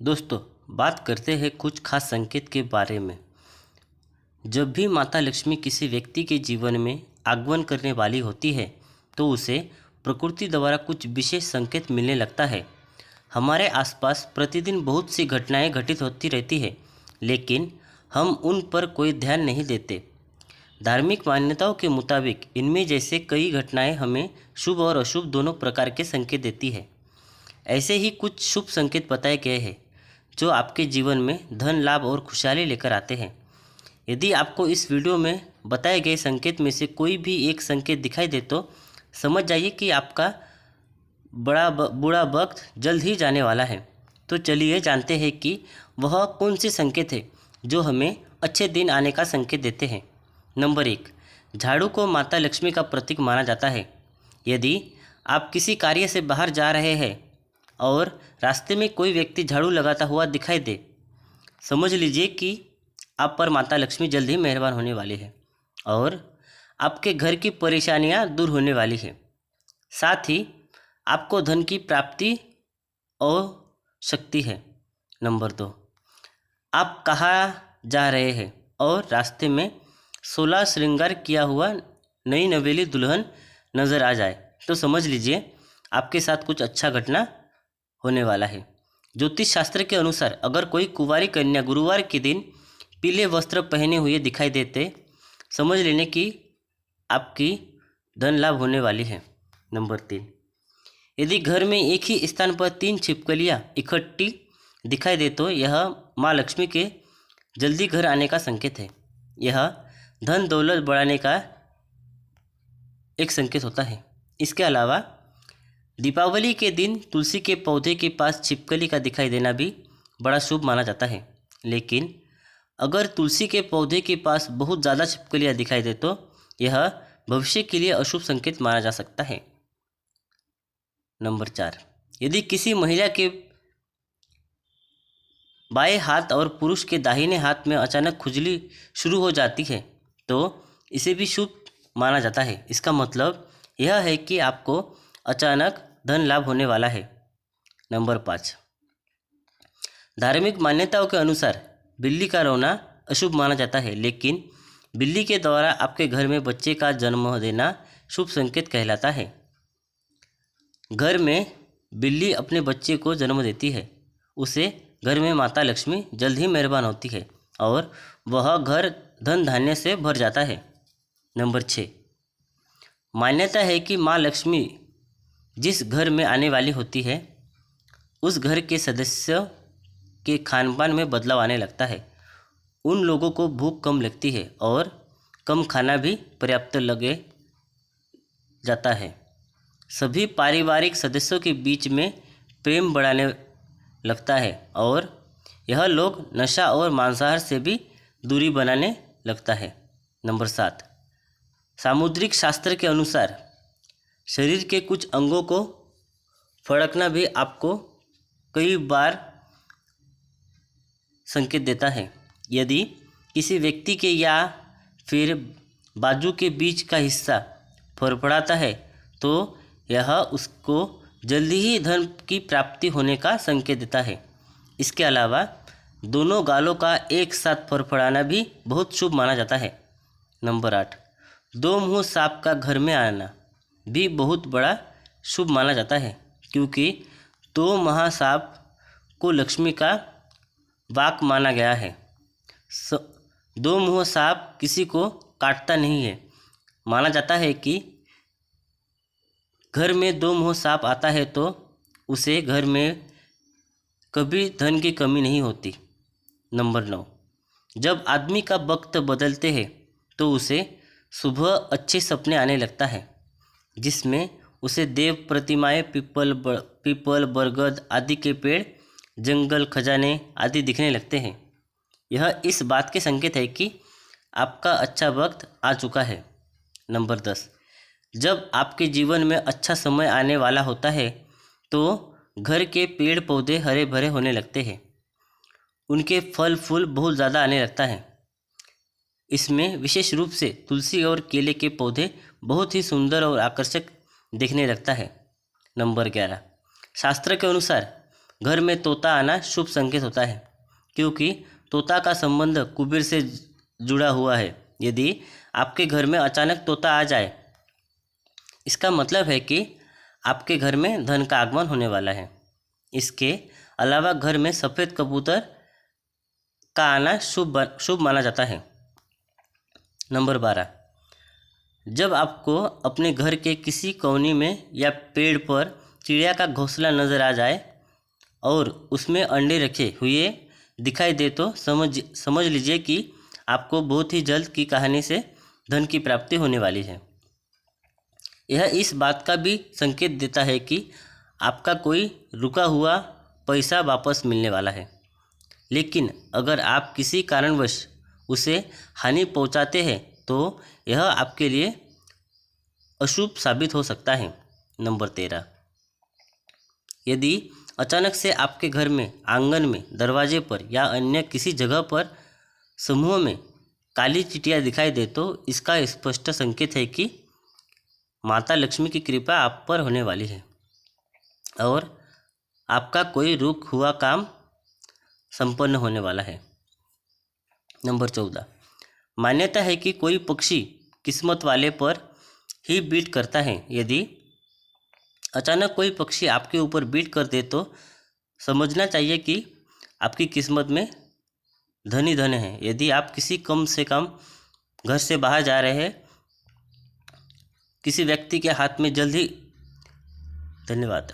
दोस्तों, बात करते हैं कुछ खास संकेत के बारे में। जब भी माता लक्ष्मी किसी व्यक्ति के जीवन में आगमन करने वाली होती है तो उसे प्रकृति द्वारा कुछ विशेष संकेत मिलने लगता है। हमारे आसपास प्रतिदिन बहुत सी घटनाएं घटित होती रहती है, लेकिन हम उन पर कोई ध्यान नहीं देते। धार्मिक मान्यताओं के मुताबिक इनमें जैसे कई घटनाएं हमें शुभ और अशुभ दोनों प्रकार के संकेत देती है। ऐसे ही कुछ शुभ संकेत बताए गए हैं जो आपके जीवन में धन लाभ और खुशहाली लेकर आते हैं। यदि आपको इस वीडियो में बताए गए संकेत में से कोई भी एक संकेत दिखाई दे तो समझ जाइए कि आपका बुरा वक्त जल्द ही जाने वाला है। तो चलिए जानते हैं कि वह कौन से संकेत है जो हमें अच्छे दिन आने का संकेत देते हैं। नंबर 1, झाड़ू को माता लक्ष्मी का प्रतीक माना जाता है। यदि आप किसी कार्य से बाहर जा रहे हैं और रास्ते में कोई व्यक्ति झाड़ू लगाता हुआ दिखाई दे, समझ लीजिए कि आप पर माता लक्ष्मी जल्द ही मेहरबान होने वाली है और आपके घर की परेशानियां दूर होने वाली है। साथ ही आपको धन की प्राप्ति और शक्ति है। नंबर 2, आप कहाँ जा रहे हैं और रास्ते में 16 श्रृंगार किया हुआ नई नवेली दुल्हन नज़र आ जाए तो समझ लीजिए आपके साथ कुछ अच्छा घटना होने वाला है। ज्योतिष शास्त्र के अनुसार अगर कोई कुंवारी कन्या गुरुवार के दिन पीले वस्त्र पहने हुए दिखाई देते, समझ लेने कि आपकी धन लाभ होने वाली है। नंबर 3, यदि घर में एक ही स्थान पर 3 छिपकलियाँ इकट्ठी दिखाई दे तो यह माँ लक्ष्मी के जल्दी घर आने का संकेत है। यह धन दौलत बढ़ाने का एक संकेत होता है। इसके अलावा दीपावली के दिन तुलसी के पौधे के पास छिपकली का दिखाई देना भी बड़ा शुभ माना जाता है, लेकिन अगर तुलसी के पौधे के पास बहुत ज़्यादा छिपकलियाँ दिखाई दे तो यह भविष्य के लिए अशुभ संकेत माना जा सकता है। नंबर 4, यदि किसी महिला के बाएं हाथ और पुरुष के दाहिने हाथ में अचानक खुजली शुरू हो जाती है तो इसे भी शुभ माना जाता है। इसका मतलब यह है कि आपको अचानक धन लाभ होने वाला है। नंबर 5, धार्मिक मान्यताओं के अनुसार बिल्ली का रोना अशुभ माना जाता है, लेकिन बिल्ली के द्वारा आपके घर में बच्चे का जन्म देना शुभ संकेत कहलाता है। घर में बिल्ली अपने बच्चे को जन्म देती है, उसे घर में माता लक्ष्मी जल्द ही मेहरबान होती है और वह घर धन धान्य से भर जाता है। नंबर 6, मान्यता है कि माँ लक्ष्मी जिस घर में आने वाली होती है उस घर के सदस्यों के खान पान में बदलाव आने लगता है। उन लोगों को भूख कम लगती है और कम खाना भी पर्याप्त लगे जाता है। सभी पारिवारिक सदस्यों के बीच में प्रेम बढ़ाने लगता है और यह लोग नशा और मांसाहार से भी दूरी बनाने लगता है। नंबर 7, सामुद्रिक शास्त्र के अनुसार शरीर के कुछ अंगों को फड़कना भी आपको कई बार संकेत देता है। यदि किसी व्यक्ति के या फिर बाजू के बीच का हिस्सा फड़फड़ाता है तो यह उसको जल्दी ही धन की प्राप्ति होने का संकेत देता है। इसके अलावा दोनों गालों का एक साथ फड़फड़ाना भी बहुत शुभ माना जाता है। नंबर 8, 2 मुँह सांप का घर में आना भी बहुत बड़ा शुभ माना जाता है, क्योंकि 2 महासाप को लक्ष्मी का वाक माना गया है। 2 मुँह सांप किसी को काटता नहीं है। माना जाता है कि घर में 2 मुँह सांप आता है तो उसे घर में कभी धन की कमी नहीं होती। नंबर 9, जब आदमी का वक्त बदलते हैं तो उसे सुबह अच्छे सपने आने लगता है, जिसमें उसे देव प्रतिमाएं, पीपल, बरगद आदि के पेड़, जंगल, खजाने आदि दिखने लगते हैं। यह इस बात के संकेत है कि आपका अच्छा वक्त आ चुका है। नंबर 10, जब आपके जीवन में अच्छा समय आने वाला होता है तो घर के पेड़ पौधे हरे भरे होने लगते हैं, उनके फल फूल बहुत ज़्यादा आने लगता है। इसमें विशेष रूप से तुलसी और केले के पौधे बहुत ही सुंदर और आकर्षक दिखने लगता है। नंबर 11, शास्त्र के अनुसार घर में तोता आना शुभ संकेत होता है, क्योंकि तोता का संबंध कुबेर से जुड़ा हुआ है। यदि आपके घर में अचानक तोता आ जाए, इसका मतलब है कि आपके घर में धन का आगमन होने वाला है। इसके अलावा घर में सफ़ेद कबूतर का आना शुभ माना जाता है। नंबर 12, जब आपको अपने घर के किसी कोने में या पेड़ पर चिड़िया का घोंसला नज़र आ जाए और उसमें अंडे रखे हुए दिखाई दे तो समझ लीजिए कि आपको बहुत ही जल्द की कहानी से धन की प्राप्ति होने वाली है। यह इस बात का भी संकेत देता है कि आपका कोई रुका हुआ पैसा वापस मिलने वाला है। लेकिन अगर आप किसी कारणवश उसे हानि पहुंचाते हैं तो यह आपके लिए अशुभ साबित हो सकता है। नंबर 13, यदि अचानक से आपके घर में आंगन में दरवाजे पर या अन्य किसी जगह पर समूह में काली चींटियां दिखाई दे तो इसका स्पष्ट संकेत है कि माता लक्ष्मी की कृपा आप पर होने वाली है और आपका कोई रुका हुआ काम संपन्न होने वाला है। नंबर 14, मान्यता है कि कोई पक्षी किस्मत वाले पर ही बीट करता है। यदि अचानक कोई पक्षी आपके ऊपर बीट कर दे तो समझना चाहिए कि आपकी किस्मत में धन ही धन है। यदि आप किसी कम से कम घर से बाहर जा रहे हैं, किसी व्यक्ति के हाथ में जल्द ही। धन्यवाद।